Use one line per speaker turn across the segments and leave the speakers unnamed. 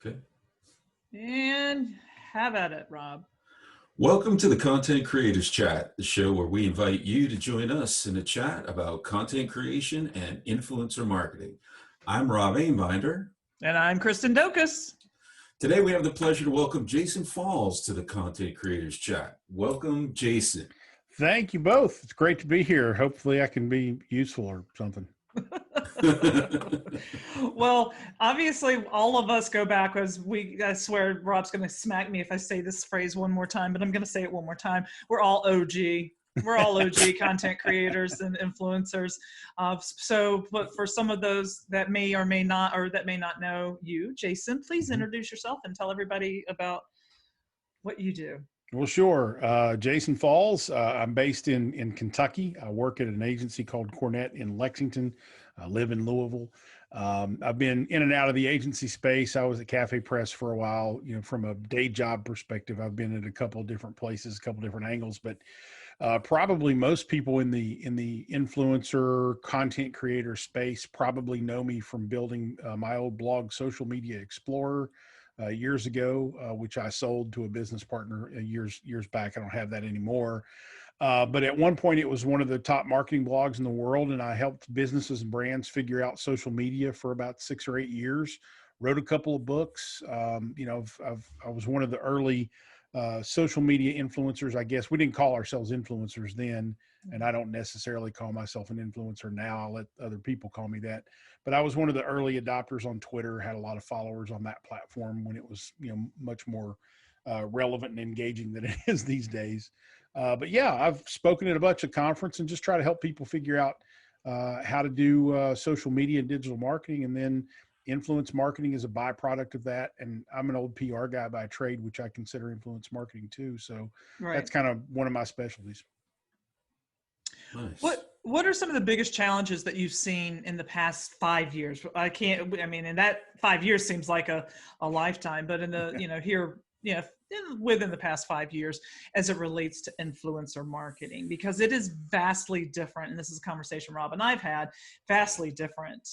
Okay.
And have at it, Rob.
Welcome to the Content Creators Chat, the show where we invite you to join us in a chat about content creation and influencer marketing. I'm Rob Ainbinder.
And I'm Kristen Docus.
Today we have the pleasure to welcome Jason Falls to the Content Creators Chat. Welcome, Jason.
Thank you both. It's great to be here. Hopefully I can be useful or something.
Well, obviously all of us go back as I swear Rob's going to smack me if I say this phrase one more time, but I'm going to say it one more time. We're all OG. We're all OG content creators and influencers. But for some of those that may or may not, or that may not know you, Jason, please introduce yourself and tell everybody about what you do.
Well, sure. Jason Falls. I'm based in Kentucky. I work at an agency called Cornett in Lexington. I live in Louisville. I've been in and out of the agency space. I was at Cafe Press for a while. You know, from a day job perspective, I've been at a couple of different places, a couple of different angles. But probably most people in the influencer content creator space probably know me from building my old blog, Social Media Explorer. Years ago, which I sold to a business partner years back. I don't have that anymore. But at one point, it was one of the top marketing blogs in the world, and I helped businesses and brands figure out social media for about 6 or 8 years. Wrote a couple of books. I was one of the early social media influencers. I guess we didn't call ourselves influencers then, and I don't necessarily call myself an influencer now. I'll let other people call me that. But I was one of the early adopters on Twitter, had a lot of followers on that platform when it was, much more relevant and engaging than it is these days. But yeah, I've spoken at a bunch of conferences and just try to help people figure out how to do social media and digital marketing, and then influence marketing is a byproduct of that. And I'm an old PR guy by trade, which I consider influence marketing too. So That's kind of one of my specialties.
Nice.
What are some of the biggest challenges that you've seen in the past 5 years? And that 5 years seems like a lifetime, but in the, within the past 5 years as it relates to influencer marketing, because it is vastly different. And this is a conversation Rob and I've had, vastly different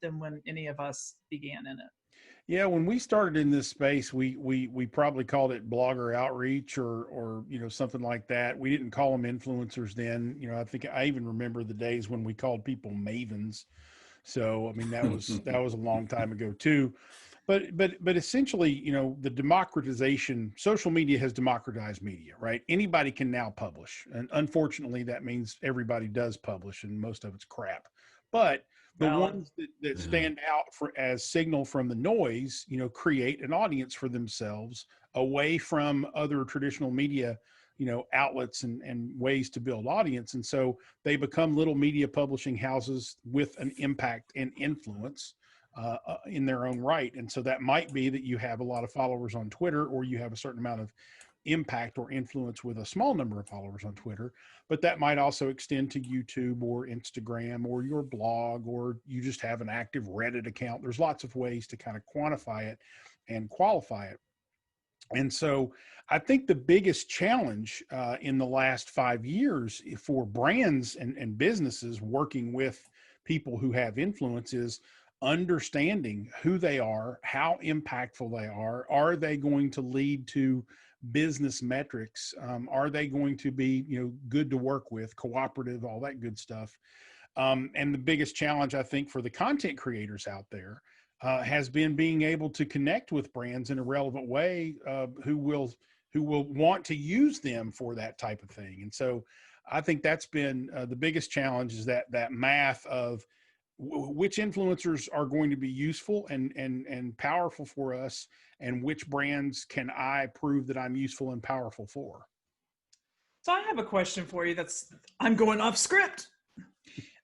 than when any of us began in it.
Yeah, when we started in this space, we probably called it blogger outreach or something like that. We didn't call them influencers then. I think I even remember the days when we called people mavens. So I mean that was a long time ago too. But essentially, the democratization, social media has democratized media, right? Anybody can now publish, and unfortunately, that means everybody does publish, and most of it's crap. But the ones that stand out as signal from the noise, create an audience for themselves away from other traditional media, outlets and ways to build audience. And so they become little media publishing houses with an impact and influence in their own right. And so that might be that you have a lot of followers on Twitter, or you have a certain amount of impact or influence with a small number of followers on Twitter, but that might also extend to YouTube or Instagram or your blog, or you just have an active Reddit account. There's lots of ways to kind of quantify it and qualify it. And so I think the biggest challenge in the last 5 years for brands and businesses working with people who have influence is understanding who they are, how impactful they are they going to lead to business metrics? Are they going to be, good to work with, cooperative, all that good stuff? And the biggest challenge, I think, for the content creators out there has been being able to connect with brands in a relevant way, who will want to use them for that type of thing. And so I think that's been the biggest challenge, is that math of which influencers are going to be useful and powerful for us, and which brands can I prove that I'm useful and powerful for.
So I have a question for you I'm going off script.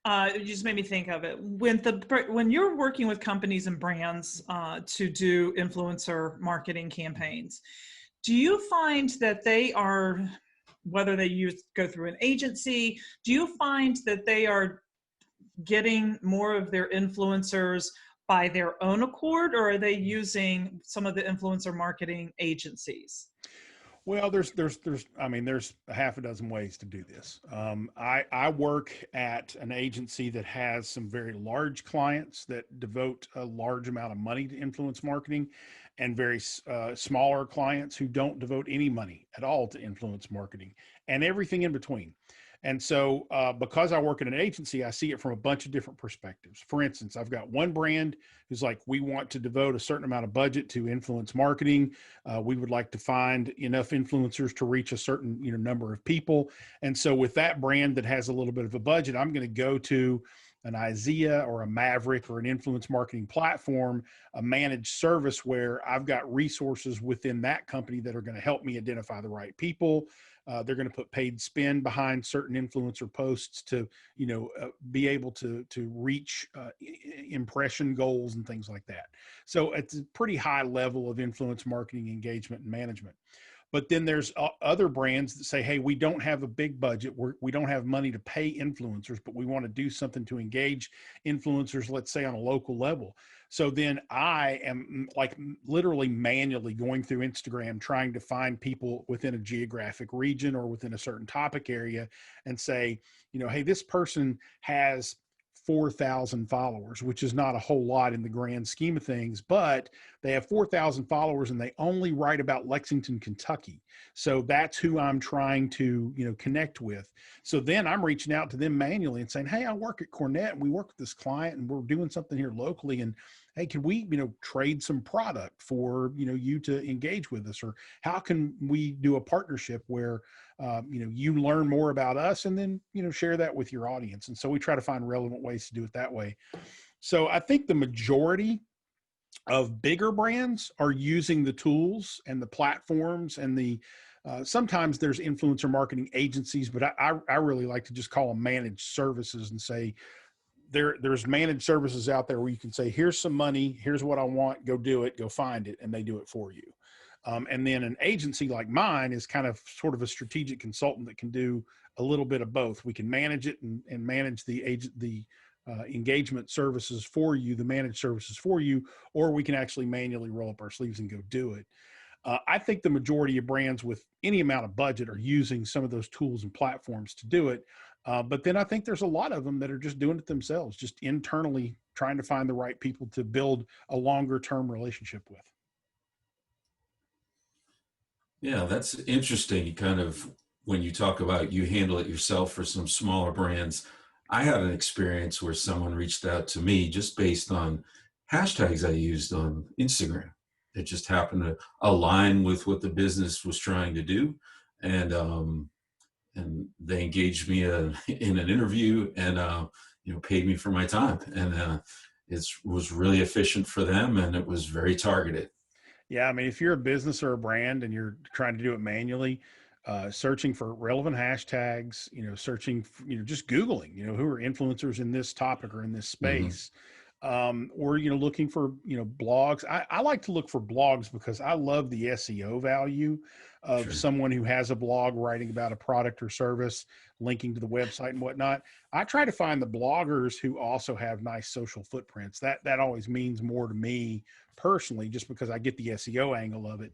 It just made me think of it. When you're working with companies and brands to do influencer marketing campaigns, do you find that they are, whether they go through an agency, do you find that they are getting more of their influencers by their own accord, or are they using some of the influencer marketing agencies?
Well, I mean, there's a half a dozen ways to do this. I work at an agency that has some very large clients that devote a large amount of money to influence marketing, and very smaller clients who don't devote any money at all to influence marketing, and everything in between. And so, because I work at an agency, I see it from a bunch of different perspectives. For instance, I've got one brand who's like, we want to devote a certain amount of budget to influence marketing. We would like to find enough influencers to reach a certain number of people. And so, with that brand that has a little bit of a budget, I'm going to go to an IZEA or a Maverick or an influence marketing platform, a managed service where I've got resources within that company that are going to help me identify the right people. They're going to put paid spend behind certain influencer posts to, be able to reach impression goals and things like that. So it's a pretty high level of influence marketing engagement and management. But then there's other brands that say, hey, we don't have a big budget. We don't have money to pay influencers, but we want to do something to engage influencers, let's say on a local level. So then I am like literally manually going through Instagram, trying to find people within a geographic region or within a certain topic area and say, hey, this person has 4,000 followers, which is not a whole lot in the grand scheme of things, but they have 4,000 followers and they only write about Lexington, Kentucky. So that's who I'm trying to, connect with. So then I'm reaching out to them manually and saying, hey, I work at Cornett and we work with this client and we're doing something here locally. And hey, can we, trade some product for, you to engage with us? Or how can we do a partnership where, you learn more about us and then, share that with your audience. And so we try to find relevant ways to do it that way. So I think the majority of bigger brands are using the tools and the platforms and the, sometimes there's influencer marketing agencies, but I really like to just call them managed services and say, there's managed services out there where you can say, here's some money, here's what I want, go do it, go find it, and they do it for you. And then an agency like mine is kind of sort of a strategic consultant that can do a little bit of both. We can manage it and manage the engagement services for you, the managed services for you, or we can actually manually roll up our sleeves and go do it. I think the majority of brands with any amount of budget are using some of those tools and platforms to do it. But then I think there's a lot of them that are just doing it themselves, just internally trying to find the right people to build a longer term relationship with.
Yeah, that's interesting. Kind of when you talk about you handle it yourself for some smaller brands. I had an experience where someone reached out to me just based on hashtags I used on Instagram. It just happened to align with what the business was trying to do. And they engaged me in an interview and, paid me for my time. And it was really efficient for them and it was very targeted.
Yeah, I mean, if you're a business or a brand and you're trying to do it manually, searching for relevant hashtags, searching, just Googling, who are influencers in this topic or in this space, or, looking for, blogs. I like to look for blogs because I love the SEO value of
Sure.
someone who has a blog writing about a product or service, linking to the website and whatnot. I try to find the bloggers who also have nice social footprints. That always means more to me personally, just because I get the SEO angle of it.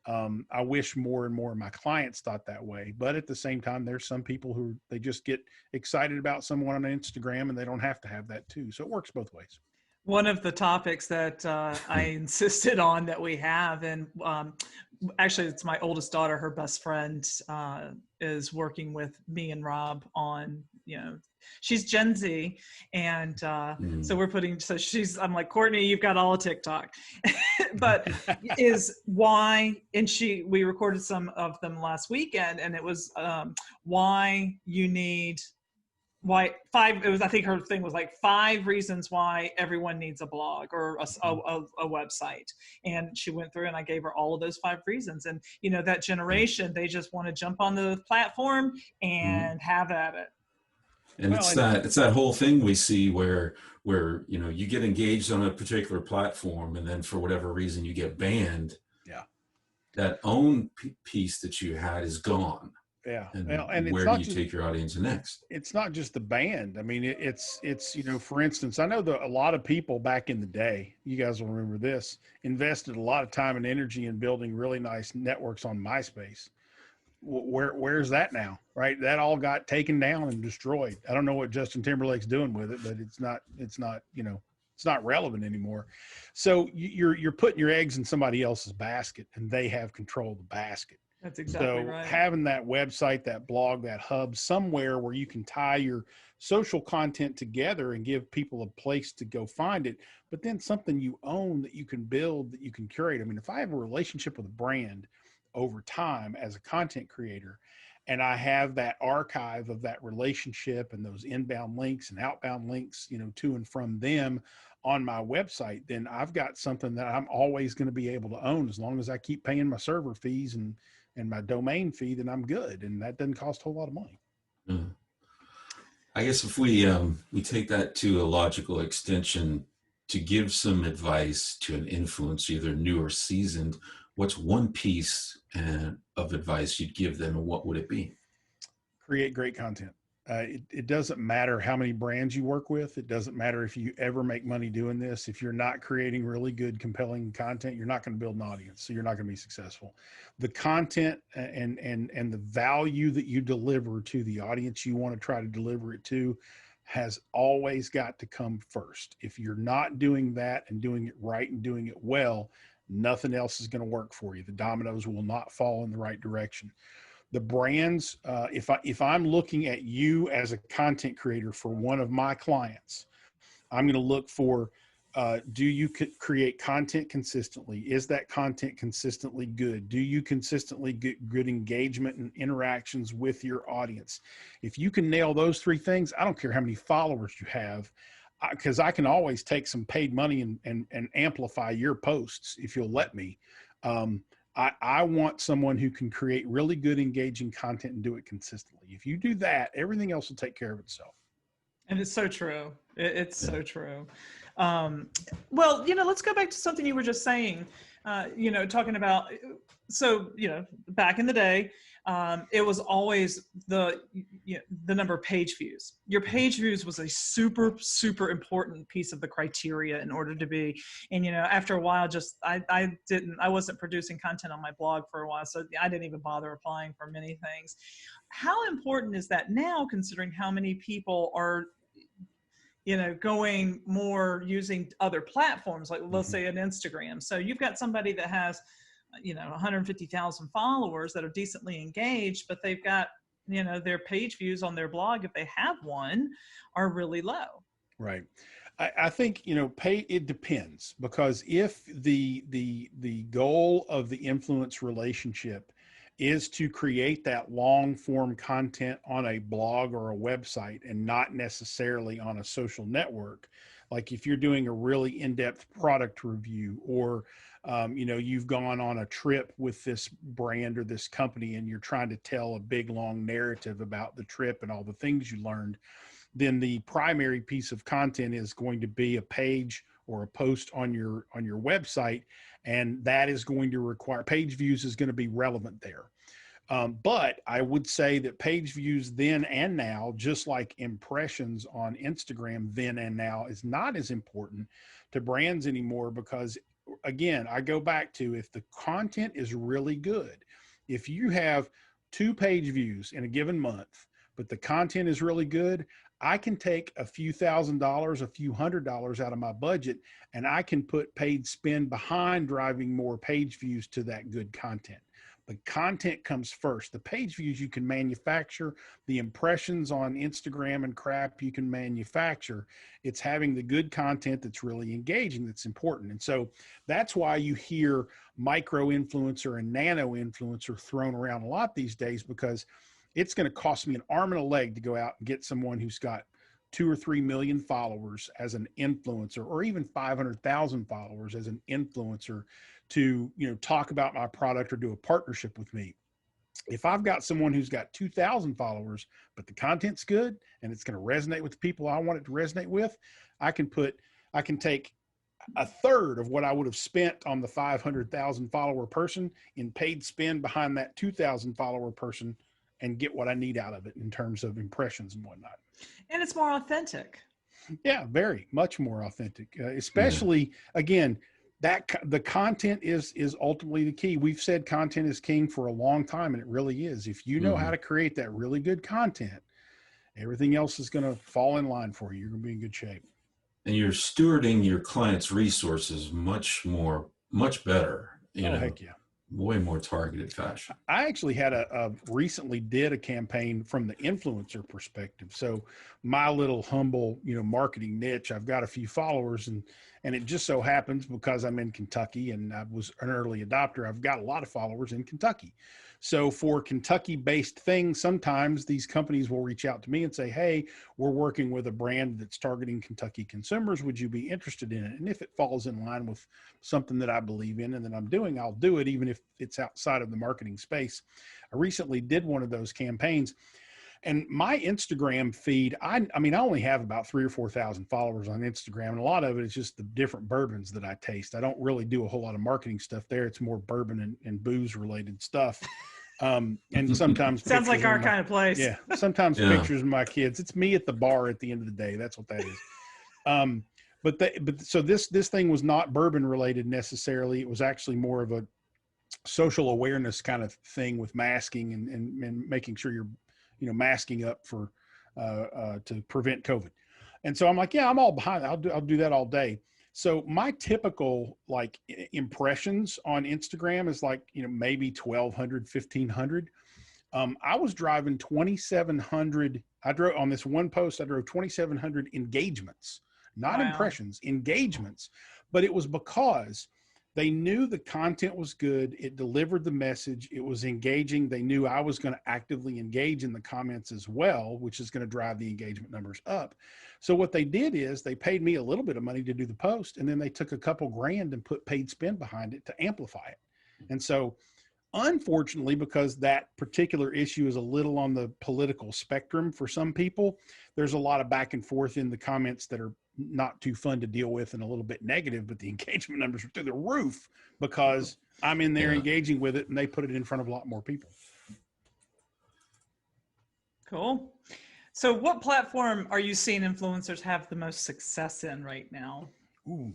I wish more and more of my clients thought that way, but at the same time, there's some people who they just get excited about someone on Instagram and they don't have to have that too. So it works both ways.
One of the topics that I insisted on that we have, and actually it's my oldest daughter, her best friend is working with me and Rob on, she's Gen Z. And so I'm like, Courtney, you've got all of TikTok, but is why, and we recorded some of them last weekend and it was why you need, I think her thing was like 5 reasons why everyone needs a blog or a website. And she went through and I gave her all of those 5 reasons. And, that generation, they just want to jump on the platform and have at it.
And it's that whole thing we see where, you get engaged on a particular platform and then for whatever reason you get banned.
Yeah.
That own piece that you had is gone.
Yeah.
And where do you take your audience next?
It's not just the band. I mean, it's, for instance, I know that a lot of people back in the day, you guys will remember this, invested a lot of time and energy in building really nice networks on MySpace. where's that now? Right. That all got taken down and destroyed. I don't know what Justin Timberlake's doing with it, but it's not, you know, it's not relevant anymore. So you're putting your eggs in somebody else's basket and they have control of the basket.
That's exactly
So
right.
having that website, that blog, that hub somewhere where you can tie your social content together and give people a place to go find it, but then something you own that you can build, that you can curate. I mean, if I have a relationship with a brand over time as a content creator, and I have that archive of that relationship and those inbound links and outbound links, you know, to and from them on my website, then I've got something that I'm always going to be able to own as long as I keep paying my server fees and my domain fee, then I'm good. And that doesn't cost a whole lot of money.
Mm. I guess if we take that to a logical extension, to give some advice to an influencer, either new or seasoned, what's one piece of advice you'd give them, and what would it be?
Create great content. It doesn't matter how many brands you work with. It doesn't matter if you ever make money doing this. If you're not creating really good, compelling content, you're not going to build an audience. So you're not going to be successful. The content and the value that you deliver to the audience you want to try to deliver it to has always got to come first. If you're not doing that and doing it right and doing it well, nothing else is going to work for you. The dominoes will not fall in the right direction. The brands, if I'm looking at you as a content creator for one of my clients, I'm going to look for, do you create content consistently? Is that content consistently good? Do you consistently get good engagement and interactions with your audience? If you can nail those three things, I don't care how many followers you have, because I can always take some paid money and amplify your posts if you'll let me. I want someone who can create really good, engaging content and do it consistently. If you do that, everything else will take care of itself.
And it's so true. It's so true. Well, you know, let's go back to something you were just saying, you know, talking about, so, you know, back in the day, it was always the number of page views. Your page views was a super, super important piece of the criteria in order to be, and, you know, after a while, just, I wasn't producing content on my blog for a while, so I didn't even bother applying for many things. How important is that now, considering how many people are, you know, going more using other platforms, like let's say an Instagram. So you've got somebody that has, you know, 150,000 followers that are decently engaged, but they've got, you know, their page views on their blog, if they have one, are really low.
Right. I think, you know, it depends, because if the goal of the influence relationship is to create that long form content on a blog or a website and not necessarily on a social network, like if you're doing a really in-depth product review, or you know, you've gone on a trip with this brand or this company and you're trying to tell a big long narrative about the trip and all the things you learned, then the primary piece of content is going to be a page or a post on your website, and that is going to require page views is going to be relevant there. But I would say that page views then and now, just like impressions on Instagram then and now, is not as important to brands anymore, because again, I go back to, if the content is really good, if you have 2 page views in a given month, but the content is really good, I can take a few $1,000s, a few $100s out of my budget, and I can put paid spend behind driving more page views to that good content. The content comes first. The page views you can manufacture, the impressions on Instagram and crap you can manufacture. It's having the good content that's really engaging that's important. And so that's why you hear micro influencer and nano influencer thrown around a lot these days, because it's going to cost me an arm and a leg to go out and get someone who's got 2 or 3 million followers as an influencer, or even 500,000 followers as an influencer, to, you know, talk about my product or do a partnership with me. If I've got someone who's got 2,000 followers, but the content's good and it's going to resonate with the people I want it to resonate with, I can take a third of what I would have spent on the 500,000 follower person in paid spend behind that 2,000 follower person, and get what I need out of it in terms of impressions and whatnot.
And it's more authentic.
Yeah, very much more authentic, especially, again, the content is ultimately the key. We've said content is king for a long time, and it really is. If you know how to create that really good content, everything else is going to fall in line for you. You're going to be in good shape.
And you're stewarding your client's resources much better,
Heck yeah.
way more targeted fashion.
I actually had recently did a campaign from the influencer perspective. So my little humble, marketing niche, I've got a few followers, and it just so happens because I'm in Kentucky and I was an early adopter, I've got a lot of followers in Kentucky. So for Kentucky based things, sometimes these companies will reach out to me and say, hey, we're working with a brand that's targeting Kentucky consumers. Would you be interested in it? And if it falls in line with something that I believe in and that I'm doing, I'll do it, even if it's outside of the marketing space. I recently did one of those campaigns, and my Instagram feed, I mean, I only have about 3,000 or 4,000 followers on Instagram. And a lot of it is just the different bourbons that I taste. I don't really do a whole lot of marketing stuff there. It's more bourbon and booze related stuff. And sometimes
sounds like our kind of place.
Yeah. Sometimes pictures of my kids. It's me at the bar at the end of the day. That's what that is. But so this thing was not bourbon related necessarily. It was actually more of a social awareness kind of thing with masking and making sure you're, masking up for to prevent COVID. And so I'm like, yeah, I'm all behind. I'll do that all day. So my typical like impressions on Instagram is like, maybe 1,200, 1,500. I was driving 2,700. I drove on this one post. I drove 2,700 engagements, not impressions, engagements. But it was because they knew the content was good. It delivered the message. It was engaging. They knew I was going to actively engage in the comments as well, which is going to drive the engagement numbers up. So what they did is they paid me a little bit of money to do the post, and then they took a couple grand and put paid spend behind it to amplify it. And so unfortunately, because that particular issue is a little on the political spectrum for some people, there's a lot of back and forth in the comments that are not too fun to deal with and a little bit negative, but the engagement numbers are through the roof because I'm in there engaging with it and they put it in front of a lot more people.
Cool. So what platform are you seeing influencers have the most success in right now?
Ooh.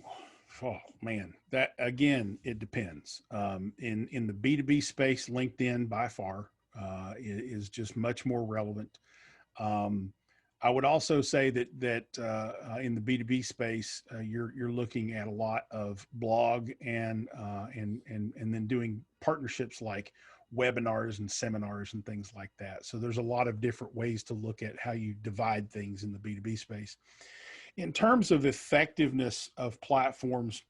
Oh man, that again, it depends. In the B2B space, LinkedIn by far is just much more relevant. I would also say that in the B2B space, you're looking at a lot of blog and then doing partnerships like webinars and seminars and things like that. So there's a lot of different ways to look at how you divide things in the B2B space. In terms of effectiveness of platforms,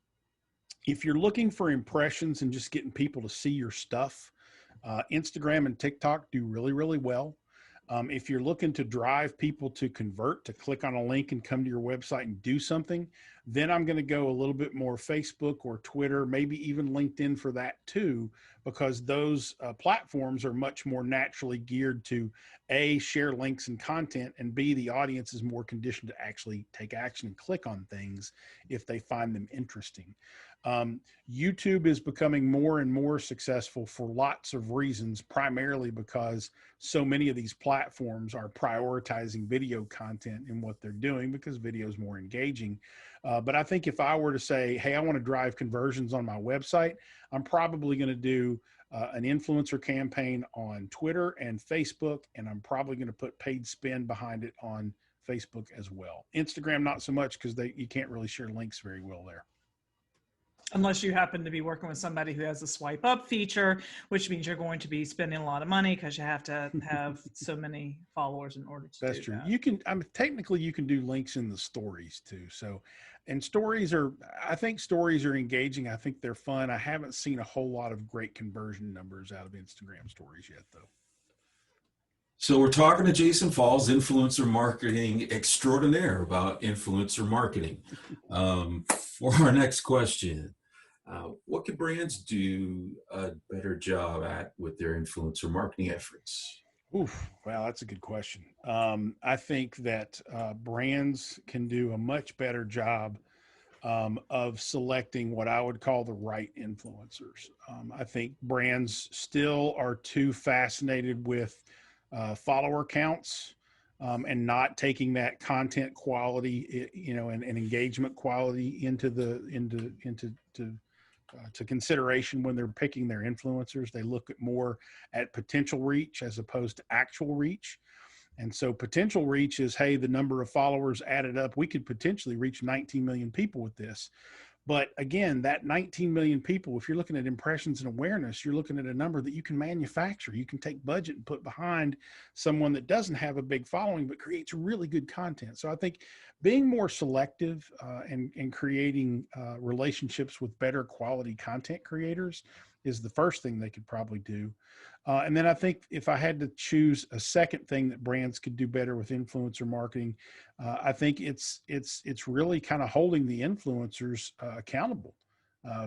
if you're looking for impressions and just getting people to see your stuff, Instagram and TikTok do really, really well. If you're looking to drive people to convert, to click on a link and come to your website and do something, then I'm going to go a little bit more Facebook or Twitter, maybe even LinkedIn for that too, because those platforms are much more naturally geared to A, share links and content, and B, the audience is more conditioned to actually take action and click on things if they find them interesting. YouTube is becoming more and more successful for lots of reasons, primarily because so many of these platforms are prioritizing video content in what they're doing because video is more engaging. But I think if I were to say, hey, I want to drive conversions on my website, I'm probably going to do an influencer campaign on Twitter and Facebook, and I'm probably going to put paid spend behind it on Facebook as well. Instagram, not so much because you can't really share links very well there.
Unless you happen to be working with somebody who has a swipe up feature, which means you're going to be spending a lot of money because you have to have so many followers in order to do that. That's true.
You can, technically you can do links in the stories too. So, and I think stories are engaging. I think they're fun. I haven't seen a whole lot of great conversion numbers out of Instagram stories yet though.
So we're talking to Jason Falls, influencer marketing extraordinaire, about influencer marketing. For our next question, what can brands do a better job at with their influencer marketing efforts?
Oof, wow, that's a good question. I think that brands can do a much better job of selecting what I would call the right influencers. I think brands still are too fascinated with follower counts and not taking that content quality, and engagement quality into to consideration when they're picking their influencers. They look at more at potential reach as opposed to actual reach. And so potential reach is, hey, the number of followers added up, we could potentially reach 19 million people with this. But again, that 19 million people, if you're looking at impressions and awareness, you're looking at a number that you can manufacture. You can take budget and put behind someone that doesn't have a big following, but creates really good content. So I think being more selective and creating relationships with better quality content creators is the first thing they could probably do. And then I think if I had to choose a second thing that brands could do better with influencer marketing, I think it's really kind of holding the influencers accountable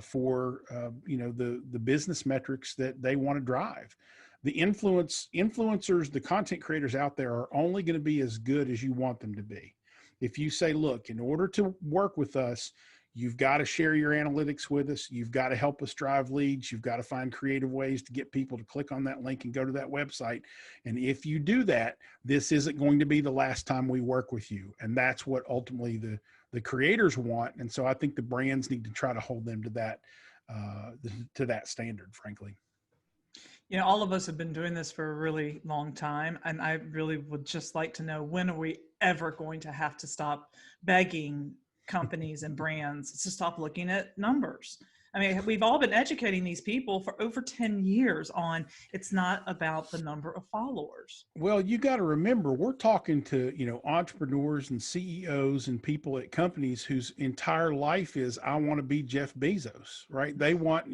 for the business metrics that they want to drive. The influencers, the content creators out there are only going to be as good as you want them to be. If you say, look, in order to work with us, you've got to share your analytics with us. You've got to help us drive leads. You've got to find creative ways to get people to click on that link and go to that website. And if you do that, this isn't going to be the last time we work with you. And that's what ultimately the creators want. And so I think the brands need to try to hold them to that standard, frankly.
You know, all of us have been doing this for a really long time. And I really would just like to know, when are we ever going to have to stop begging companies and brands to stop looking at numbers? I mean, we've all been educating these people for over 10 years on it's not about the number of followers.
Well, you got to remember, we're talking to, entrepreneurs and CEOs and people at companies whose entire life is, I want to be Jeff Bezos, right? They want,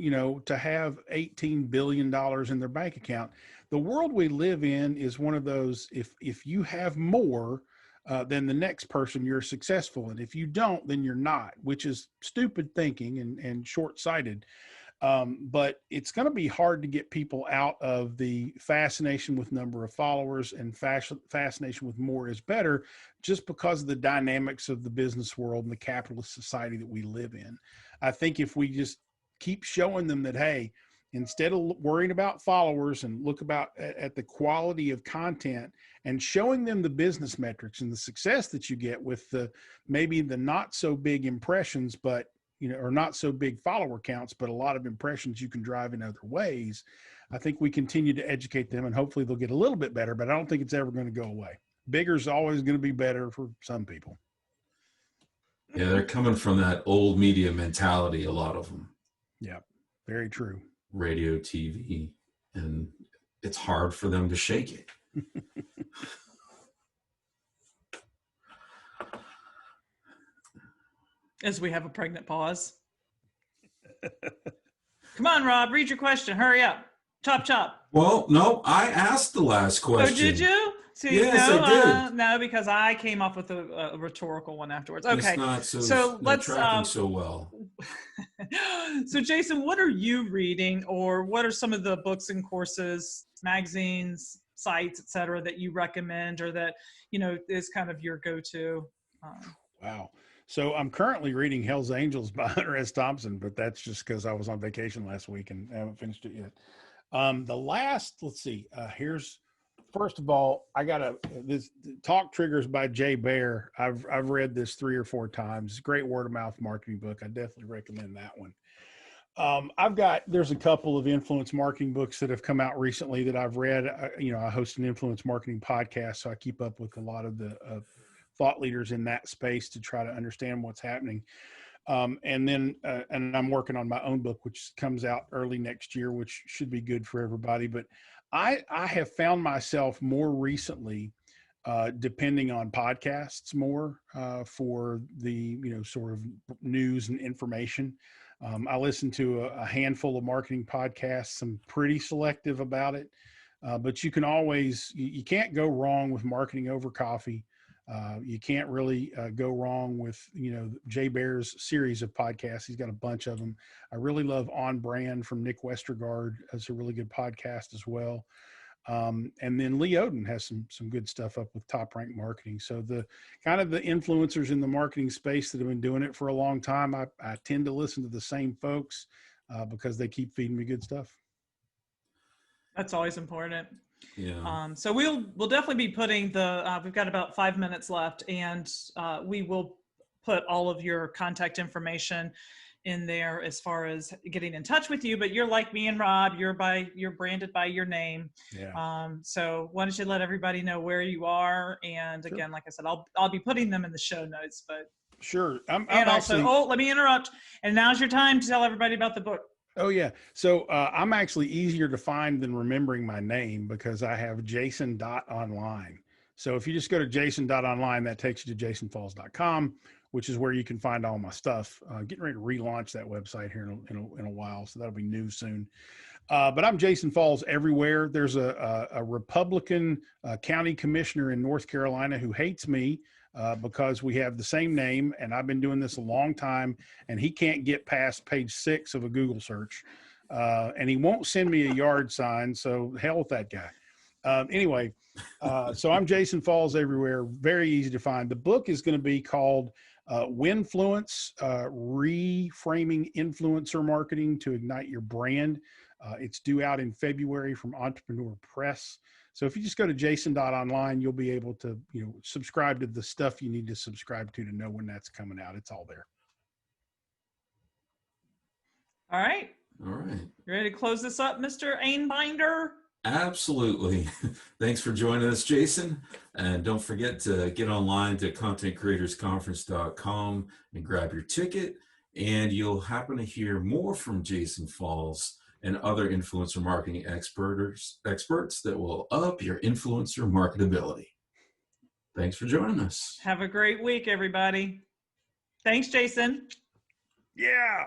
to have $18 billion in their bank account. The world we live in is one of those, if you have more than the next person, you're successful. And if you don't, then you're not, which is stupid thinking and short-sighted. But it's going to be hard to get people out of the fascination with number of followers and fascination with more is better, just because of the dynamics of the business world and the capitalist society that we live in. I think if we just keep showing them that, hey, instead of worrying about followers and look at the quality of content and showing them the business metrics and the success that you get with maybe the not so big impressions, but, or not so big follower counts, but a lot of impressions you can drive in other ways. I think we continue to educate them and hopefully they'll get a little bit better, but I don't think it's ever going to go away. Bigger is always going to be better for some people.
Yeah, they're coming from that old media mentality, a lot of them.
Yeah, very true.
Radio, TV, and it's hard for them to shake it.
As we have a pregnant pause. Come on, Rob, read your question. Hurry up. Chop, chop.
Well, no, I asked the last question.
Oh, did you? See,
yes,
no,
I did.
No, because I came up with a rhetorical one afterwards. Okay,
it's not
so let's
tracking so well.
So, Jason, what are you reading, or what are some of the books and courses, magazines, sites, et cetera, that you recommend, or that is kind of your go-to?
Wow. So I'm currently reading Hell's Angels by Hunter S. Thompson, but that's just because I was on vacation last week and haven't finished it yet. Here's, first of all, I got this Talk Triggers by Jay Baer. I've read this 3 or 4 times. It's a great word of mouth marketing book. I definitely recommend that one. There's a couple of influence marketing books that have come out recently that I've read. I host an influence marketing podcast, so I keep up with a lot of the thought leaders in that space to try to understand what's happening. And I'm working on my own book, which comes out early next year, which should be good for everybody. But I have found myself more recently depending on podcasts more for the sort of news and information. I listen to a handful of marketing podcasts. I'm pretty selective about it, but you can't go wrong with Marketing Over Coffee. You can't really go wrong with, Jay Baer's series of podcasts. He's got a bunch of them. I really love On Brand from Nick Westergaard. That's a really good podcast as well. And then Lee Oden has some good stuff up with Top Rank Marketing. So the kind of the influencers in the marketing space that have been doing it for a long time, I tend to listen to the same folks because they keep feeding me good stuff.
That's always important.
Yeah.
So we'll definitely be putting we've got about 5 minutes left, and we will put all of your contact information in there as far as getting in touch with you. But you're like me and Rob, you're branded by your name.
Yeah.
So why don't you let everybody know where you are? And
Sure.
again, like I said, I'll be putting them in the show notes. But
Sure. I'm
and also,
actually,
let me interrupt. And now's your time to tell everybody about the book.
oh yeah. So I'm actually easier to find than remembering my name because I have jason.online. So if you just go to jason.online, that takes you to jasonfalls.com, which is where you can find all my stuff. Getting ready to relaunch that website here in a while. So that'll be new soon. But I'm Jason Falls everywhere. There's a Republican county commissioner in North Carolina who hates me because we have the same name, and I've been doing this a long time, and he can't get past page 6 of a Google search, and he won't send me a yard sign. So hell with that guy. Anyway, so I'm Jason Falls everywhere. Very easy to find. The book is going to be called Winfluence, Reframing Influencer Marketing to Ignite Your Brand. It's due out in February from Entrepreneur Press. So if you just go to jason.online, you'll be able to, subscribe to the stuff you need to subscribe to know when that's coming out. It's all there.
All right.
All right.
You ready to close this up, Mr. Einbinder?
Absolutely. Thanks for joining us, Jason. And don't forget to get online to contentcreatorsconference.com and grab your ticket. And you'll happen to hear more from Jason Falls and other influencer marketing experts that will up your influencer marketability. Thanks for joining us.
Have a great week, everybody. Thanks, Jason.
Yeah.